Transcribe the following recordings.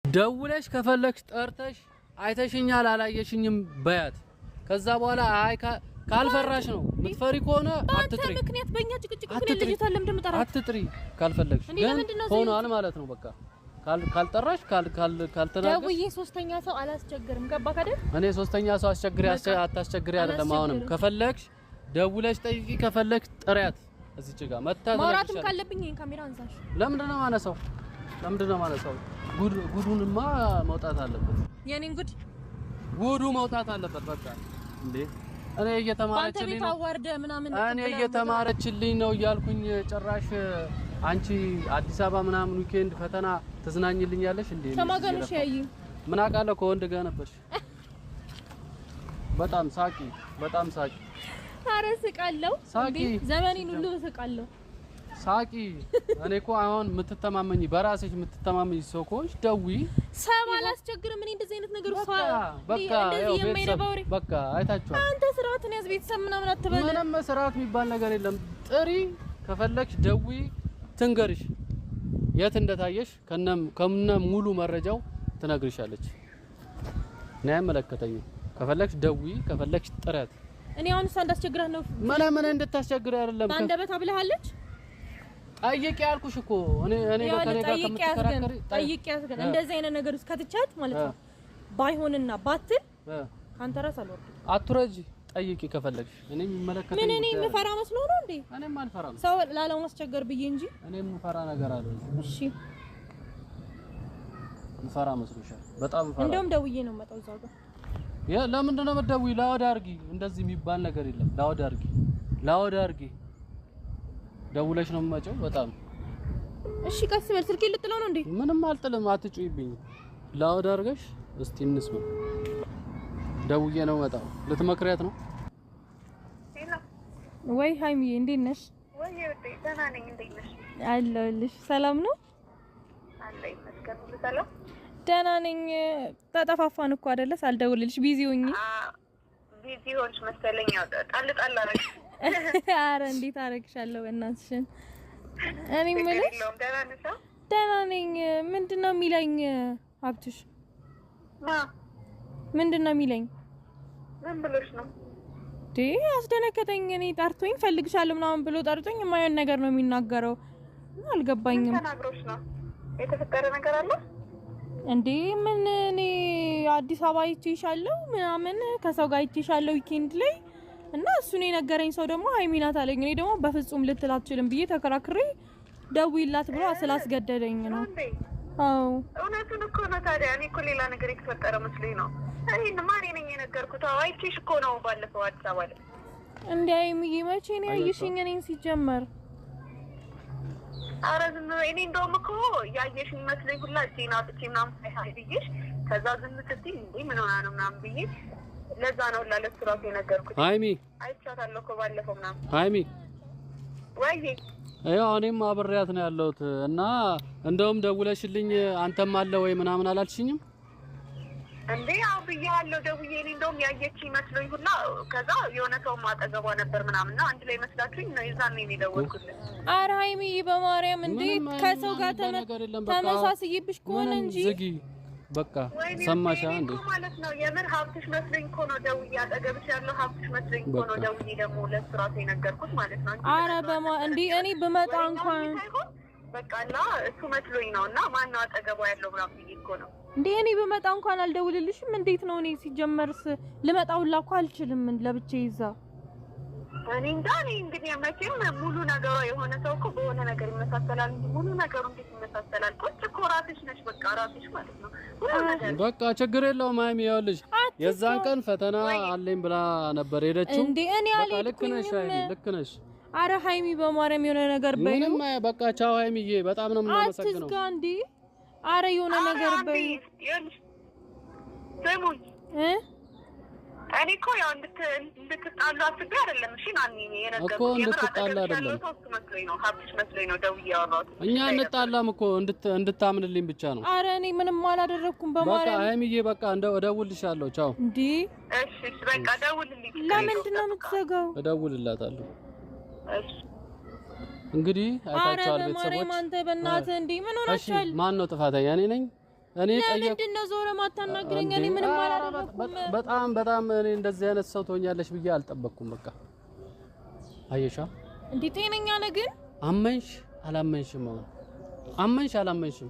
ደውለሽ ከፈለክሽ ጠርተሽ አይተሽኛል አላየሽኝም በያት። ከዛ በኋላ አይ ካልፈራሽ ነው ምትፈሪ ከሆነ አትጥሪ። ምክንያት በእኛ ጭቅጭቅ ምክንያት ልጅቷን ለምን እንደምጠራ አትጥሪ። ካልፈለግሽ ግን ሆኗል ማለት ነው። በቃ ካልጠራሽ ካልተናገርሽ ደውዬ ሶስተኛ ሰው አላስቸግርም። ገባክ አይደል? እኔ ሶስተኛ ሰው አታስቸግሪ አይደለም። አሁንም ከፈለግሽ ደውለሽ ጠይቂ፣ ከፈለግሽ ጥሪያት። እዚች ጋር መጣ ማውራትም ካለብኝ ይሄን ካሜራ አንሳሽ። ለምንድነው ማነሳው? ጉዱንማ መውጣት አለበት። የኔን ጉዱ መውጣት አለበት። በቃ እንዴ እኔ እየተማረችልኝ ነው እያልኩኝ ጭራሽ አንቺ አዲስ አበባ ምናምን ዊኬንድ ፈተና ተዝናኝልኛለሽ እንዴ? ተማገኑሽ ያይ ምን አውቃለሁ ከወንድ ጋር ነበርሽ። በጣም ሳቂ። ኧረ ስቃለሁ እንዴ ዘመኔን ሁሉ ስቃለሁ። ሳቂ። እኔ እኮ አሁን በራስሽ የምትተማመኝ ሰው ከሆንሽ ደውይ። ሰው አላስቸግርም። እኔ እንደዚህ አይነት ነገር በቃ አይታችኋል። አንተ ስርዓትን ያዝ። ቤተሰብ ምናምን አትበል። ምንም ስርዓት የሚባል ነገር የለም። ጥሪ ከፈለግሽ ደውይ፣ ትንገርሽ የት እንደታየሽ ከነ ሙሉ መረጃው ትነግርሻለች። እኔ አይመለከተኝም። ከፈለግሽ ደውይ፣ ከፈለግሽ ጥሪያት። እኔ አሁን እሷ እንዳስቸግራት ነው። ምን እንድታስቸግር አይደለም። አንደበት አብለሃለች። ጠይቂ ያልኩሽ እኮ እኔ በከኔ ጋር ከምትከራከሪ ጠይቂ ያስገን እንደዚህ አይነት ነገር ውስጥ ከትቻት ማለት ነው። ባይሆንና ባትል ካንተ ራስ አልወርድም። አትረጂ። ጠይቂ ከፈለግሽ። እኔ የሚመለከተኝ ምን እኔ የምፈራ መስሎ ነው እንዴ? እኔም አልፈራም። ሰው ላለው ማስቸገር ብዬ እንጂ እኔ የምፈራ ነገር አይደለም። እሺ የምፈራ መስሎሻል? በጣም ፈራ። እንደውም ደውዬ ነው መጣው እዛው ጋር። ለምንድን ነው የምትደውይ? ላውድ አድርጊ። እንደዚህ የሚባል ነገር የለም። ላውድ አድርጊ። ደውለሽ ነው የምመጪው? በጣም እሺ። ቀስ በል። ስልኬ ልጥለው ነው እንዴ? ምንም አልጥልም። አትጩይብኝ። ላውድ አድርገሽ እስቲ እንስማ። ደውዬ ነው መጣው። ልትመክሪያት ነው ወይ? ሃይሚዬ እንዴት ነሽ? ወይ ወዴ ደህና ነኝ። እንዴት ነሽ? አለሁልሽ። ሰላም ነው? አለኝ መስከረም። ሰላም ደህና ነኝ። ተጠፋፋን እኮ አይደለ? ሳልደውልልሽ ቢዚ ሆኜ። ቢዚ ሆንሽ መሰለኝ። ጣል አረግሽ። አረ እንዴት አረግሻለሁ በእናትሽን። እኔ የምልሽ ደህና ነኝ። ምንድነው የሚለኝ ሀብትሽ? ምንድነው የሚለኝ? ምን ብሎሽ ነው? አስደነከተኝ። እኔ ጠርቶኝ ፈልግሻለሁ ምናምን ብሎ ጠርቶኝ የማይሆን ነገር ነው የሚናገረው። አልገባኝም። ተናግሮሽ ነው? የተፈጠረ ነገር አለ እንዴ? ምን እኔ አዲስ አበባ አይቼሻለሁ ምናምን ከሰው ጋር አይቼሻለሁ ዊኬንድ ላይ እና እሱን የነገረኝ ሰው ደግሞ ሃይሚናት አለኝ። እኔ ደግሞ በፍጹም ልትል አትችልም ብዬ ተከራክሬ ደውይላት ብሎ ስላስገደደኝ ነው። አዎ እውነቱን እኮ ነው። ታዲያ እኔ እኮ ሌላ ነገር የተፈጠረ መስሎኝ ነው። እኔ ማን ነኝ የነገርኩት? አይቼሽ እኮ ነው ባለፈው አዲስ አበባ ላይ። እንዴ ሃይሚዬ መቼ ነው ያየሽኝ እኔን ሲጀመር? ኧረ ዝም በይ። እኔ እንደውም እኮ ያየሽኝ መስሎኝ ሁላ እጄን አውጥቼ ምናምን ሳይሆን ብዬሽ ከዛ ዝም ስትይ እንዴ ምን ሆና ነው ምናምን ብዬ ለዛ ነው ለሱ ራሱ የነገርኩት። ሃይሚ አይቻታለሁ እኮ ባለፈው ምናምን። ሃይሚ ወይ እኔም አብሬያት ነው ያለሁት እና እንደውም ደውለሽልኝ አንተም አለ ወይ ምናምን አላልሽኝም እንዴ? አው ብያለሁ ደውዬ። እኔ እንደውም ያየችኝ መስሎኝ ሁላ ከዛ የሆነ ሰው ማጠገቧ ነበር ምናምን እና አንድ ላይ መስላችሁኝ ነው የዛኔ ነው የደወልኩት። ኧረ ሃይሚ በማርያም እንዴ ከሰው ጋር ተመሳስይብሽ ከሆነ እንጂ ዝጊ በቃ ሰማሻ እንዴ ማለት ነው። የምር ሀብትሽ መስሎኝ እኮ ነው ደውዬ አጠገብሽ ያለው ሀብትሽ መስሎኝ እኮ ነው ደውዬ ደግሞ ለሱ ራሱ የነገርኩት ማለት ነው። ኧረ እንዴ እኔ ብመጣ እንኳን በቃና እሱ መስሎኝ ነው እና ማን ነው አጠገቧ ያለው ምናምን ብዬሽ እኮ ነው እንዴ እኔ ብመጣ እንኳን አልደውልልሽም። እንዴት ነው እኔ ሲጀመርስ ልመጣውላ እኮ አልችልም ለብቻዬ ይዛ። እኔ እንግዲህ መቼም ሙሉ ነገሯ የሆነ ሰው እኮ በሆነ ነገር ይመሳሰላል እንጂ ሙሉ ነገሩ እንዴት ይመሳሰላል? ቁጭ እኮ ራስሽ ነሽ በቃ ራስሽ ማለት ነው። በቃ ችግር የለውም ሃይሚ። ይኸውልሽ የዛን ቀን ፈተና አለኝ ብላ ነበር ሄደችው። እንዴ እኔ አልሄድኩኝም። ልክ ነሽ። አረ ሃይሚ በማርያም የሆነ ነገር በይ። ምንም በቃ ቻው ሃይሚዬ፣ በጣም ነው የምናመሰግነው። አትስጋ እንዴ። አረ የሆነ ነገር በይ። ስሙኝ እኔ እኮ ያው እንድትጣሉ አስቤ አይደለም። እሺ ማን የነገርኩት እኮ እንድትጣሉ አይደለም። መስሎኝ ነው ሀብትሽ መስሎኝ ነው ደውዬ ያወራሁት። እኛ እንጣላም እኮ እንድታምንልኝ ብቻ ነው። አረ እኔ ምንም አላደረኩም በማርያም። በቃ ሃይሚዬ በቃ እደውልልሻለሁ። ቻው እንዴ። እሺ በቃ ደውልልኝ። ለምንድን ነው የምትዘጋው? እደውልላታለሁ። እሺ እንግዲህ አይታችኋል ቤተሰቦች። አረ ማርያም አንተ በእናትህ እንዴ ምን ሆነሻል? ማን ነው ጥፋተኛ? እኔ ነኝ እኔ ጠየቅ ለምንድነው ዞረ ማታናግረኝ? እኔ ምንም አላደረኩም። በጣም እኔ እንደዚህ አይነት ሰው ትሆኛለሽ ብዬ አልጠበቅኩም። በቃ አየሻ እንዴ ጤነኛ ነህ ግን? አመንሽ አላመንሽም? አመንሽ አላመንሽም?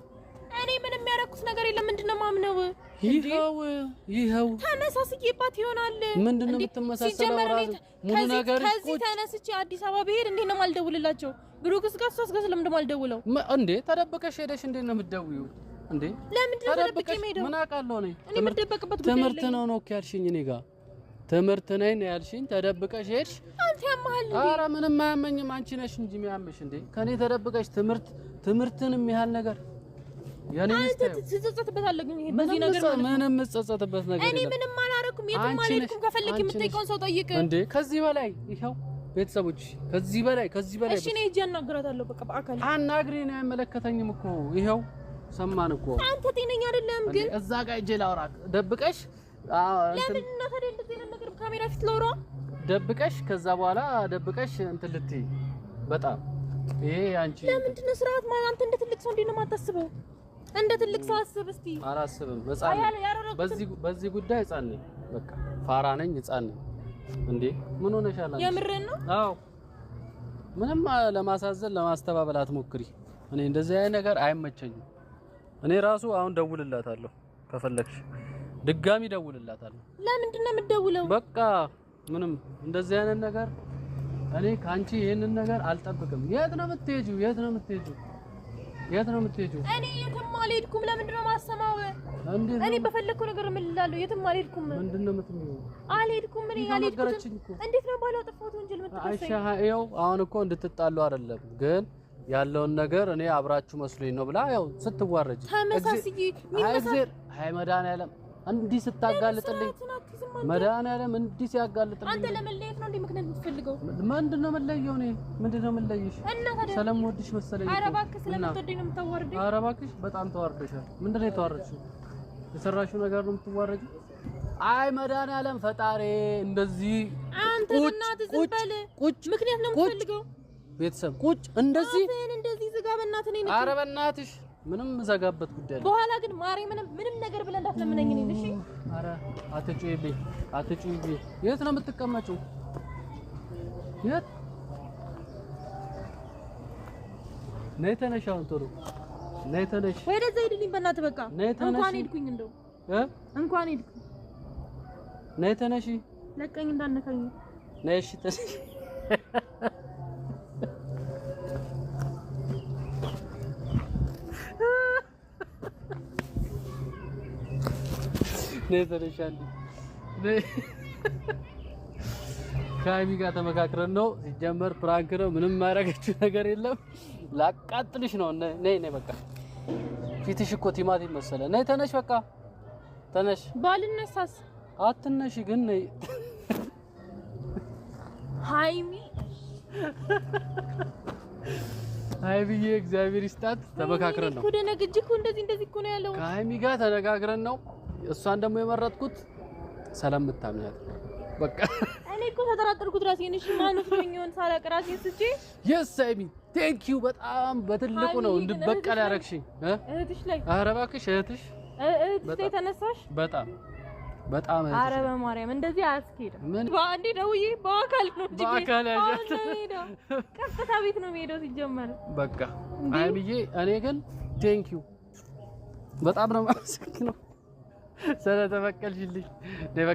እኔ ምንም ያደረኩት ነገር የለም። ምንድነው ማምነው? ይኸው ተነሳስዬባት ይሆናል። ምንድነው የምትመሳሰለው? ራሱ ሙሉ ነገር ከዚህ ተነስቼ አዲስ አበባ ብሄድ እንዴት ነው የማልደውልላቸው? ብሩክስ ጋር ሶስት ጋር ስለምንድነው የማልደውለው? እንዴ ተደብቀሽ ሄደሽ እንዴት ነው የምትደውይው? እንዴ ለምንድነው ተደብቄ የምሄደው? ምን አውቃለሁ እኔ የምደበቅበት ጉዳይ ትምህርት ነው ያልሽኝ። እኔ ጋር ትምህርት ነኝ ነው ያልሽኝ። ተደብቀሽ ሄድሽ። አንተ ያማሃል እንዴ? ኧረ ምንም አያመኝም። አንቺ ነሽ እንጂ የሚያምሽ። እንዴ ከኔ ተደብቀሽ ትምህርትን የሚያህል ነገር ያኔ ትጸጸትበታለህ። ግን በዚህ ነገር ምንም እጸጸትበት ነገር እኔ ምንም አላረኩም። የትም አልሄድኩም። ከፈለክ የምትጠይቀውን ሰው ጠይቅ። እንዴ ከዚህ በላይ ይኸው ቤተሰቦች ከዚህ በላይ እሺ እኔ እጄ አናግራታለሁ። በቃ በአካል አናግሪ ነው አይመለከተኝም እኮ ይኸው ሰማን እኮ። አንተ ጤነኛ አይደለም ግን እዛ ጋር እጄ ላውራክ ደብቀሽ ለምን ነው ታዲያ እንደዚህ አይነት ነገር ካሜራ ፊት ላውራ ደብቀሽ ከዛ በኋላ ደብቀሽ እንትን ልትይ በጣም ይሄ አንቺ ለምንድን ነው ስርዓት ማለት አንተ እንደ ትልቅ ሰው እንዴት ነው የማታስበው? እንደ ትልቅ ሰው አስብ እስቲ። አላስብም። ህፃን በዚህ ጉዳይ ህፃን ነኝ። በቃ ፋራ ነኝ፣ ህፃን ነኝ። እንዴ ምን ሆነሻል? የምርህን ነው? አዎ ምንም ለማሳዘን ለማስተባበል አትሞክሪ። እኔ እንደዚህ አይነት ነገር አይመቸኝም። እኔ ራሱ አሁን ደውልላታለሁ፣ ከፈለግሽ ድጋሚ ደውልላታለሁ። ለምንድን ነው የምትደውለው? በቃ ምንም እንደዚህ አይነት ነገር እኔ ካንቺ ይሄንን ነገር አልጠብቅም። የት ነው የምትሄጂው? የት ነው የምትሄጂው? እኔ የትም አልሄድኩም። ለምንድን ነው የማሰማው? እኔ በፈለኩ ነገር እምልላለሁ። የትም አልሄድኩም። ምንድን ነው የምትይው? አልሄድኩም። እኔ አልሄድኩም። እንዴት ነው ባለው ጥፋቱ ወንጀል የምትከሰኝ? አይሻ ይኸው አሁን እኮ እንድትጣሉ አይደለም ግን ያለውን ነገር እኔ አብራችሁ መስሎኝ ነው ብላ ያው ስትዋረጅ ተመሳስይ አይ መድኃኒዓለም እንዲህ ስታጋልጥልኝ መድኃኒዓለም እንዲህ ሲያጋልጥልኝ አንተ ለመለየት ነው እንዴ ምክንያት የምትፈልገው? ምንድነው መለየው? እኔ ምንድነው መለየሽ? ስለምወድሽ መሰለኝ። ኧረ እባክህ ስለምትወደኝ ነው የምታዋርደኝ። ኧረ እባክሽ በጣም ተዋርደሻል። ምንድነው የተዋረድሽው? የሰራሽው ነገር ነው የምትዋረጂው። አይ መድኃኒዓለም ፈጣሪ እንደዚህ አንተ በእናትህ ዝም በል። ምክንያት ነው የምትፈልገው? ቤተሰብ ቁጭ እንደዚህ ዝጋ በእናትህ ነኝ። ኧረ በእናትሽ ምንም ዘጋበት ጉዳይ ነው። በኋላ ግን ማሬ ምንም ነገር ብለህ እንዳትለምነኝ ነኝ። እሺ ኧረ አትጩይብኝ። የት ነው የምትቀመጪው? የት ነይ ተነሽ። አሁን ቶሎ ነይ ተነሽ። ወደዛ ሂድልኝ በእናትህ። በቃ እንኳን ሄድኩኝ እንደው እንኳን ሄድኩኝ። ነይ ተነሽ። ለቀኝ እንዳነካኝ ነይ። እሺ ተነሽ። ነይ ተነሻል። ከሀይሚ ጋር ተመካክረን ነው ሲጀመር ፕራንክ ነው። ምንም ማረጋችሁ ነገር የለም። ላቃጥልሽ ነው። ነይ በቃ ፊትሽ እኮ ቲማቲም መሰለ። ነይ ተነሽ። በቃ ተነሽ። ባልነሳስ? አትነሽ ግን ነይ። ሀይሚዬ እግዚአብሔር ይስጣት። ተመካክረን ነው እኮ ደነግጅ እኮ እንደዚህ እኮ ነው ያለው። ከሀይሚ ጋር ተነጋግረን ነው። እሷን ደግሞ የመረጥኩት ስለምታምናት በቃ እኔ እኮ ተጠራጠርኩት ራሴን። እሺ ማን ነው የሚሆን ሳላቅ ራሴን ስጪ። የስ ሀይሚ ቴንክ ዩ በጣም በትልቁ ነው እንድበቀል ያረግሽኝ። እህትሽ ላይ ኧረ እባክሽ እህትሽ ላይ ተነሳሽ። በጣም ኧረ በማርያም እንደዚህ አያስኬድም። በአንዴ ደውዬ በአካል ነው እንጂ በአካል ያጃት ቀጥታ ቤት ነው የሚሄደው ሲጀመር። በቃ ሀይሚዬ እኔ ግን ቴንክ ዩ በጣም ነው የማመሰግነው ስለተበቀልሽልኝ። ነይ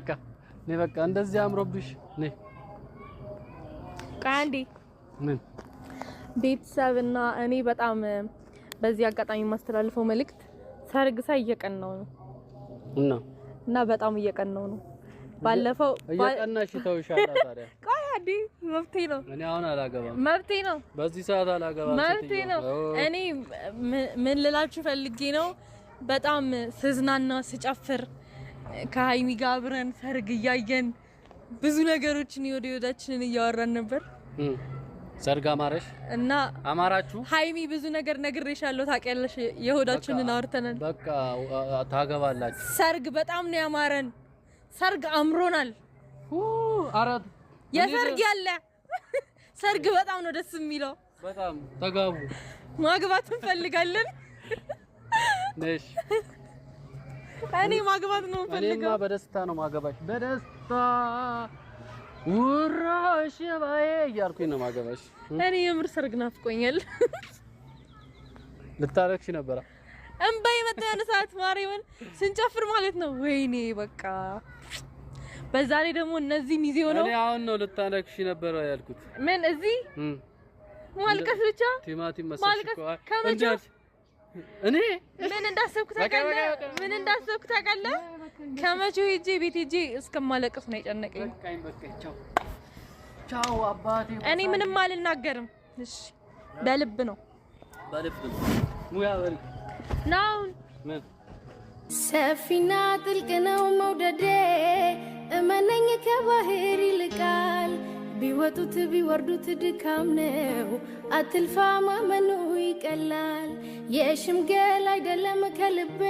በቃ እንደዚህ አምሮብሽ ነይ። ቃንዲ ቤተሰብና እኔ በጣም በዚህ አጋጣሚ የማስተላልፈው መልእክት ሰርግ ሳይ እየቀናው ነው እና በጣም እየቀናው ነው። ባለፈው እየቀናሽ ተውሻላ ታዲያ ቃንዲ መብቴ ነው። እኔ አሁን አላገባም። መብቴ ነው። በዚህ ሰዓት አላገባም። መብቴ ነው። እኔ ምን ልላችሁ ፈልጌ ነው በጣም ስዝናና ስጨፍር ከሀይሚ ጋር አብረን ሰርግ እያየን ብዙ ነገሮችን የወዳችንን እያወራን ነበር። ሰርግ አማረሽ እና አማራችሁ? ሀይሚ ብዙ ነገር ነግሬሻለሁ ታውቂያለሽ። የሆዳችንን አውርተናል። በቃ ታገባላችሁ። ሰርግ በጣም ነው ያማረን። ሰርግ አምሮናል። አራት የሰርግ ያለ ሰርግ በጣም ነው ደስ የሚለው። በጣም ተጋቡ። ማግባት እንፈልጋለን። ነሽ እኔ ማግባት ነው ፈልገው። እኔማ በደስታ ነው ማገባሽ። በደስታ ውራሽ ባዬ እያልኩኝ ነው ማገባሽ። እኔ የምር ሰርግ ናፍቆኛል። ልታረክሽ ነበር እንባይ መጣ ሰዓት ማርያምን ስንጨፍር ማለት ነው። ወይኔ በቃ በዛ ላይ ደግሞ እነዚህ ሚዜው ነው። እኔ አሁን ነው ልታረክሽ ነበር ያልኩት። ምን እዚህ ማልቀስ ብቻ ቲማቲም መስልሽው ከመጀመር እኔ ምን እንዳሰብኩ ታውቃለህ? ከመቼው ሄጄ ቤት ሄጄ እስከማለቅስ ነው የጨነቀኝ። ቻው አባቴ። እኔ ምንም አልናገርም። እሺ በልብ ነው ሙያ በል ነው። ምን ሰፊና ጥልቅ ነው መውደዴ እመነኝ ከባህር ይልቃል ቢወጡት ቢወርዱት ድካም ነው አትልፋ ማመኑ ይቀላል የሽምገል አይደለም ከልቤ